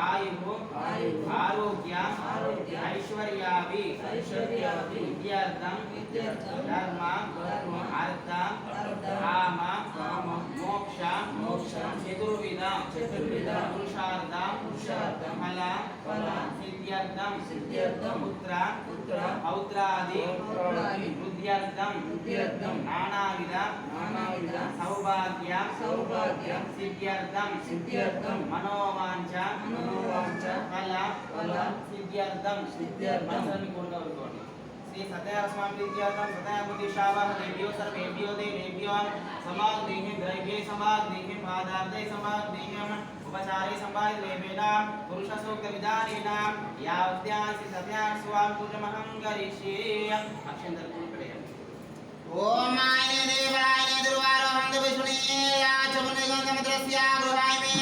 आयु आरोग्य ऐश्वर्याभि विद्यार्थं धर्म अर्थ काम मोक्ष चतुर्विध पुरुषार्थ फल सिद्ध्यर्थं पुत्र पौत्रादि बुद्ध्यर्थं नानाविध सौभाग्य सिद्ध्यर्थं मनोवांच फल सिद्ध्यर्थं श्री सत्यास्मान् प्रीत्यर्थं सत्यामुदिशावः देव्यो सर्वेभ्यो देवेभ्यो समाग्नेहि द्रव्ये समाग्नेहि पादार्थे समाग्नेहि उपचारे संवादितेन पुरुषसूक्तविधानेन यावद्यासि सत्यास्वां पूजमहं करिष्ये अक्षंतर पूजयामि। ओम आय देवाय दुर्वारो हंद विष्णुये या चमुने गंधमद्रस्या गृहाय मे